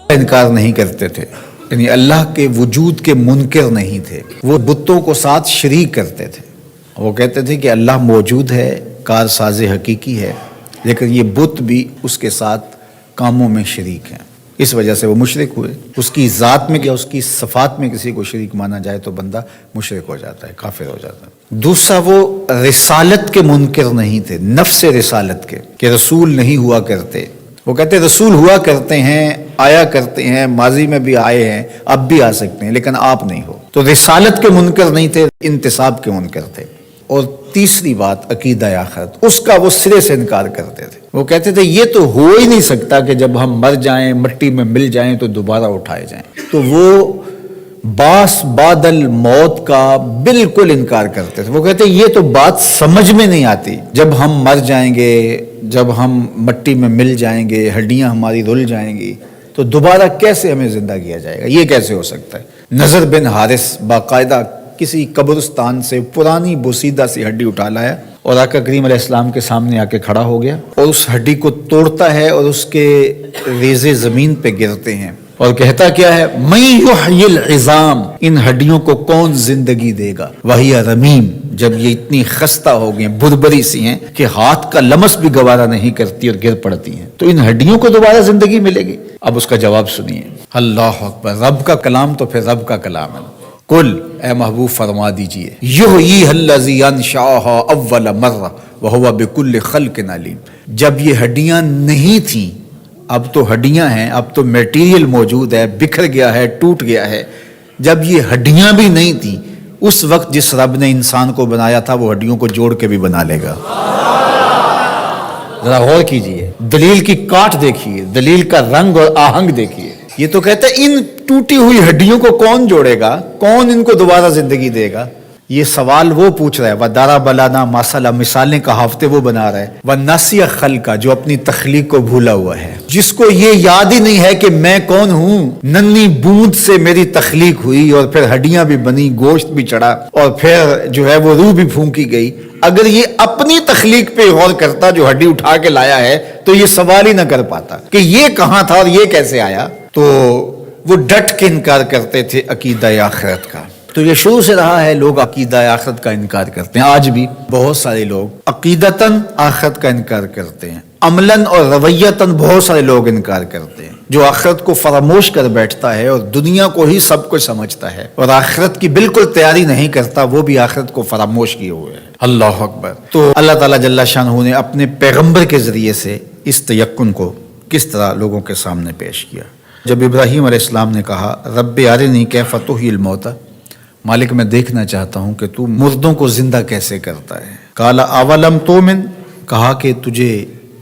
انکار نہیں کرتے تھے، یعنی اللہ کے وجود کے منکر نہیں تھے، وہ بتوں کو ساتھ شریک کرتے تھے۔ وہ کہتے تھے کہ اللہ موجود ہے، کارساز حقیقی ہے، لیکن یہ بت بھی اس کے ساتھ کاموں میں شریک ہیں۔ اس وجہ سے وہ مشرک ہوئے۔ اس کی ذات میں یا اس کی صفات میں کسی کو شریک مانا جائے تو بندہ مشرک ہو جاتا ہے، کافر ہو جاتا ہے۔ دوسرا، وہ رسالت کے منکر نہیں تھے، نفس رسالت کے، کہ رسول نہیں ہوا کرتے۔ وہ کہتے رسول ہوا کرتے ہیں، آیا کرتے ہیں، ماضی میں بھی آئے ہیں، اب بھی آ سکتے ہیں، لیکن آپ نہیں ہو۔ تو رسالت کے منکر نہیں تھے، انتساب کے منکر تھے۔ اور تیسری بات، عقیدہ آخرت، اس کا وہ سرے سے انکار کرتے تھے۔ وہ کہتے تھے یہ تو ہو ہی نہیں سکتا کہ جب ہم مر جائیں، مٹی میں مل جائیں تو دوبارہ اٹھائے جائیں۔ تو وہ باس بعد الموت کا بالکل انکار کرتے تھے۔ وہ کہتے ہیں یہ تو بات سمجھ میں نہیں آتی، جب ہم مر جائیں گے، جب ہم مٹی میں مل جائیں گے، ہڈیاں ہماری رل جائیں گی، تو دوبارہ کیسے ہمیں زندہ کیا جائے گا؟ یہ کیسے ہو سکتا ہے؟ نضر بن حارث باقاعدہ کسی قبرستان سے پرانی بوسیدہ سی ہڈی اٹھا لایا اور آقا کریم علیہ السلام کے سامنے آ کے کھڑا ہو گیا، اور اس ہڈی کو توڑتا ہے اور اس کے ریزے زمین پہ گرتے ہیں، اور کہتا کیا ہے؟ من یحیی العظام، ان ہڈیوں کو کون زندگی دے گا؟ وہی رمیم، جب یہ اتنی خستہ ہو گئی، بربری سی ہیں کہ ہاتھ کا لمس بھی گوارا نہیں کرتی اور گر پڑتی ہیں، تو ان ہڈیوں کو دوبارہ زندگی ملے گی؟ اب اس کا جواب سنیے۔ اللہ اکبر، رب کا کلام تو پھر رب کا کلام ہے۔ کل، اے محبوب فرما دیجئے، یحییھا الذی انشأھا اول مرہ وہو بکل خلق علیم۔ جب یہ ہڈیاں نہیں تھیں، اب تو ہڈیاں ہیں، اب تو میٹیریل موجود ہے، بکھر گیا ہے، ٹوٹ گیا ہے۔ جب یہ ہڈیاں بھی نہیں تھیں، اس وقت جس رب نے انسان کو بنایا تھا وہ ہڈیوں کو جوڑ کے بھی بنا لے گا۔ ذرا غور کیجئے، دلیل کی کاٹ دیکھیے، دلیل کا رنگ اور آہنگ دیکھیے۔ یہ تو کہتا ہے ان ٹوٹی ہوئی ہڈیوں کو کون جوڑے گا؟ کون ان کو دوبارہ زندگی دے گا؟ یہ سوال وہ پوچھ رہا ہے۔ وَضَرَبَ لَنَا مَثَلًا، مثالیں کہاوتیں وہ بنا رہا ہے۔ وَنَسِیَ خَلْقَ، جو اپنی تخلیق کو بھولا ہوا ہے، جس کو یہ یاد ہی نہیں ہے کہ میں کون ہوں۔ ننھی بوند سے میری تخلیق ہوئی اور پھر ہڈیاں بھی بنی، گوشت بھی چڑھا، اور پھر جو ہے وہ روح بھی پھونکی گئی۔ اگر یہ اپنی تخلیق پہ غور کرتا جو ہڈی اٹھا کے لایا ہے تو یہ سوال ہی نہ کر پاتا کہ یہ کہاں تھا اور یہ کیسے آیا۔ تو وہ ڈٹ کے انکار کرتے تھے عقیدہ آخرت کا۔ تو یہ شروع سے رہا ہے، لوگ عقیدہ آخرت کا انکار کرتے ہیں۔ آج بھی بہت سارے لوگ عقیدتاً آخرت کا انکار کرتے ہیں، عملاً اور رویتاً بہت سارے لوگ انکار کرتے ہیں۔ جو آخرت کو فراموش کر بیٹھتا ہے اور دنیا کو ہی سب کچھ سمجھتا ہے اور آخرت کی بالکل تیاری نہیں کرتا، وہ بھی آخرت کو فراموش کیے ہوئے ہے۔ اللہ اکبر۔ تو اللہ تعالیٰ جل شانہ نے اپنے پیغمبر کے ذریعے سے اس تیقن کو کس طرح لوگوں کے سامنے پیش کیا۔ جب ابراہیم علیہ السلام نے کہا رب ارنی کیف تحیی الموتیٰ، مالک میں دیکھنا چاہتا ہوں کہ تو مردوں کو زندہ کیسے کرتا ہے۔ قال اولم تؤمن، کہا کہ تجھے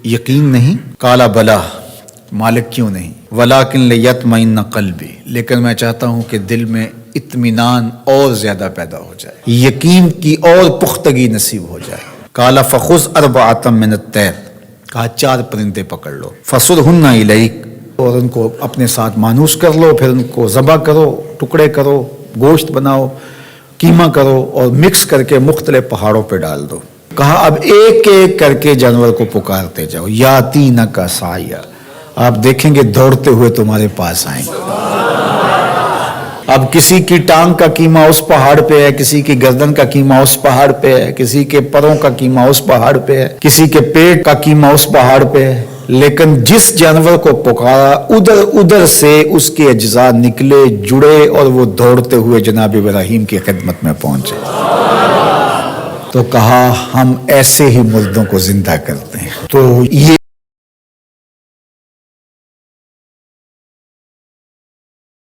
یقین نہیں؟ قال بلا، مالک کیوں نہیں؟ ولکن لیطمئن قلبی، لیکن میں چاہتا ہوں کہ دل میں اطمینان اور زیادہ پیدا ہو جائے، یقین کی اور پختگی نصیب ہو جائے۔ قال فخذ اربعۃ من الطیر، کہا 4 پرندے پکڑ لو، فصرہن الیک، اور ان کو اپنے ساتھ مانوس کر لو، پھر ان کو ذبح کرو، ٹکڑے کرو، گوشت بناؤ، قیمہ کرو، اور مکس کر کے مختلف پہاڑوں پہ ڈال دو۔ کہا اب ایک ایک کر کے جانور کو پکارتے جاؤ، یاتینک سعیا، آپ دیکھیں گے دوڑتے ہوئے تمہارے پاس آئیں گے۔ اب کسی کی ٹانگ کا قیمہ اس پہاڑ پہ ہے، کسی کی گردن کا قیمہ اس پہاڑ پہ ہے، کسی کے پروں کا قیمہ اس پہاڑ پہ ہے، کسی کے پیٹ کا قیمہ اس پہاڑ پہ ہے، لیکن جس جانور کو پکارا ادھر ادھر سے اس کے اجزاء نکلے، جڑے، اور وہ دوڑتے ہوئے جناب ابراہیم کی خدمت میں پہنچے۔ تو کہا ہم ایسے ہی مردوں کو زندہ کرتے ہیں۔ تو یہ